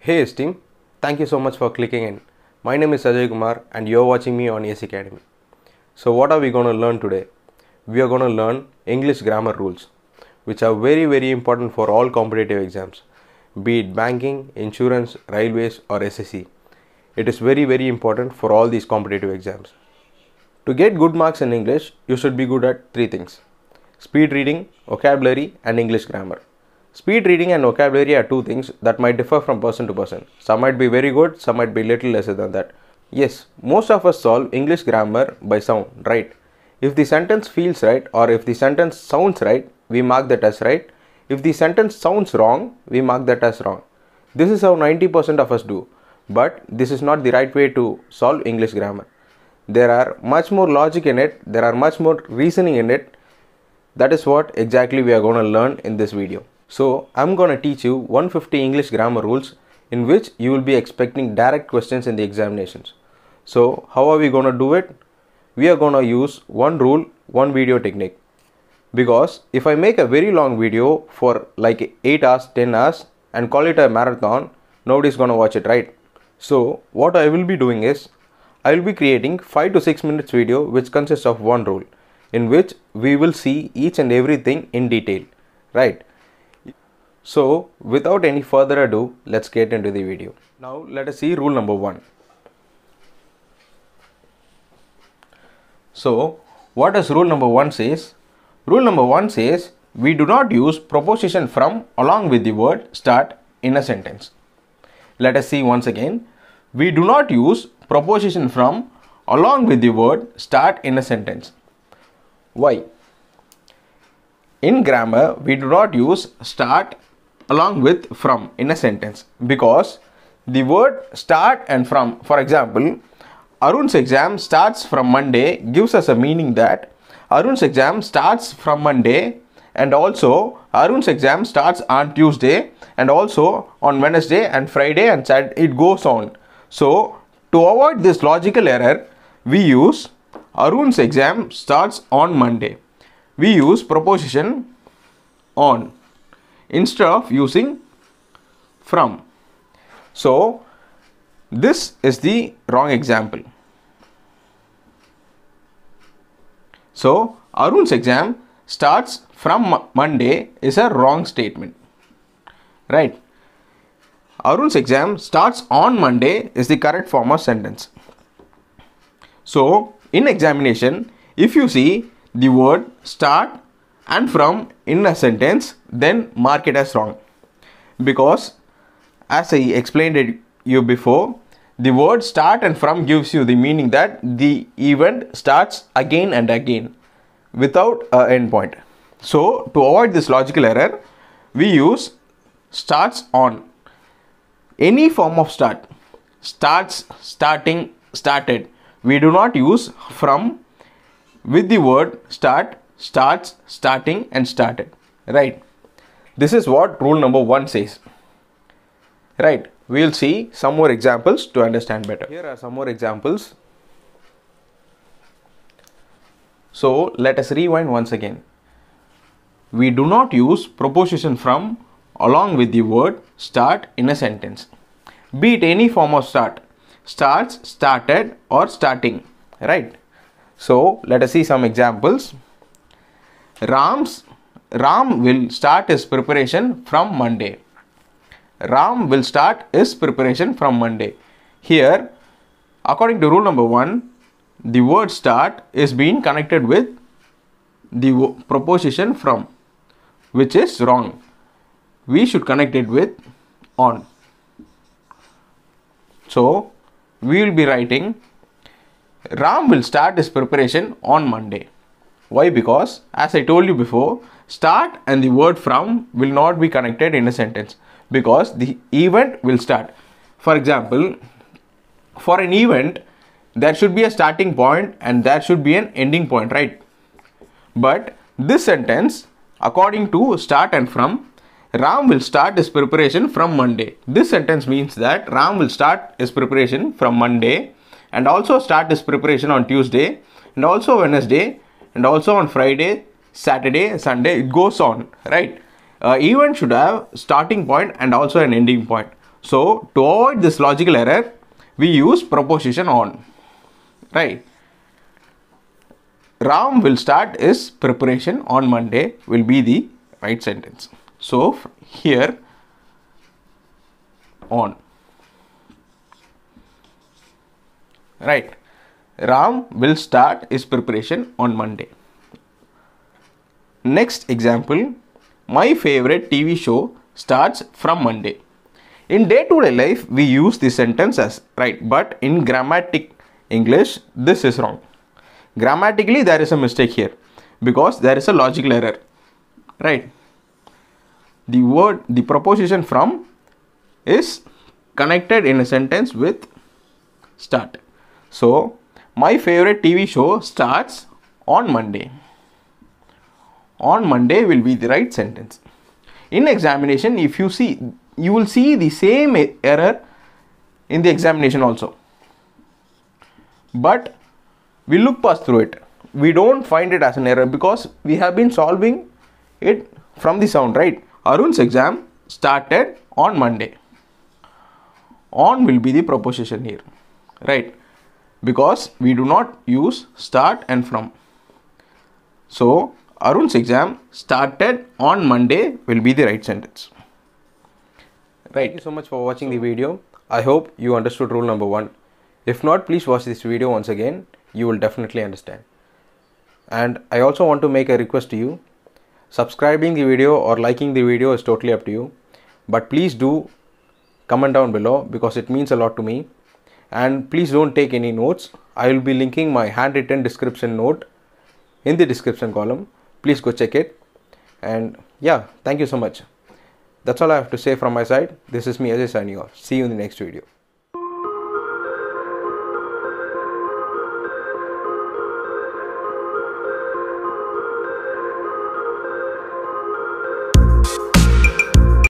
Hey esteem, thank you so much for clicking in. My name is Ajay Kumar and you're watching me on ACE Academy. So what are we going to learn today? We are going to learn English grammar rules, which are very important for all competitive exams, be it banking, insurance, railways or SSC. It is very important for all these competitive exams. To get good marks in English, you should be good at three things: speed reading, vocabulary and English grammar. Speed reading and vocabulary are two things that might differ from person to person. Some might be very good, some might be little lesser than that. Yes, most of us solve English grammar by sound, right? If the sentence feels right or if the sentence sounds right, we mark that as right. If the sentence sounds wrong, we mark that as wrong. This is how 90% of us do. But this is not the right way to solve English grammar. There are much more logic in it, there are much more reasoning in it. That is what exactly we are going to learn in this video. So I'm going to teach you 150 English grammar rules in which you will be expecting direct questions in the examinations. So how are we going to do it? We are going to use one rule, one video technique. Because if I make a very long video for like 8 hours, 10 hours and call it a marathon, nobody's going to watch it, right? So what I will be doing is, I will be creating 5 to 6 minutes video which consists of one rule, in which we will see each and everything in detail, right? So without any further ado, let's get into the video. Now let us see rule number 1. So what does rule number 1 says? Rule number 1 says we do not use preposition from along with the word start in a sentence. Let us see once again. We do not use preposition from along with the word start in a sentence. Why? In grammar, we do not use start along with from in a sentence because the word start and from, for example, Arun's exam starts from Monday gives us a meaning that Arun's exam starts from Monday, and also Arun's exam starts on Tuesday and also on Wednesday and Friday and Saturday. It goes on. So to avoid this logical error, we use Arun's exam starts on Monday. We use preposition on instead of using from. So this is the wrong example. So Arun's exam starts from Monday is a wrong statement, right? Arun's exam starts on Monday is the correct form of sentence. So in examination, if you see the word start and from in a sentence, then mark it as wrong, because as I explained it you before, the word start and from gives you the meaning that the event starts again and again without an end point. So to avoid this logical error, we use starts on. Any form of start, starts, starting, started, we do not use from with the word start, starts, starting and started, right? This is what rule number 1 says, right? We will see some more examples to understand better. Here are some more examples. So let us rewind once again. We do not use preposition from along with the word start in a sentence, be it any form of start, starts, started or starting, right? So let us see some examples. Ram will start his preparation from Monday. Ram will start his preparation from Monday. Here, according to rule number 1, the word start is being connected with the preposition from, which is wrong. We should connect it with on. So we will be writing Ram will start his preparation on Monday. Why? Because as I told you before, start and the word from will not be connected in a sentence because the event will start. For example, for an event there should be a starting point and there should be an ending point, right? But this sentence, according to start and from, Ram will start his preparation from Monday. This sentence means that Ram will start his preparation from Monday and also start his preparation on Tuesday and also Wednesday and also on Friday, Saturday, Sunday. It goes on, right? Event should have starting point and also an ending point. So to avoid this logical error, we use preposition on, right? Ram will start his preparation on Monday will be the right sentence. So here on, right? Ram will start his preparation on Monday. Next example, my favorite TV show starts from Monday. In day-to-day life, we use this sentence as right, but in grammatic English, this is wrong. Grammatically, there is a mistake here because there is a logical error, right? The preposition from is connected in a sentence with start. So, my favorite TV show starts on Monday. On Monday will be the right sentence. In examination, if you see, you will see the same error in the examination also. But we look past through it. We don't find it as an error because we have been solving it from the sound, right? Arun's exam started on Monday. On will be the preposition here, right? Because we do not use start and from. So Arun's exam started on Monday will be the right sentence. Right. Thank you so much for watching the video. I hope you understood rule number 1. If not, please watch this video once again. You will definitely understand. And I also want to make a request to you. Subscribing the video or liking the video is totally up to you. But please do comment down below because it means a lot to me. And please don't take any notes. I will be linking my handwritten description note in the description column. Please go check it. And yeah, thank you so much. That's all I have to say from my side. This is me, Ajay, signing off. See you in the next video.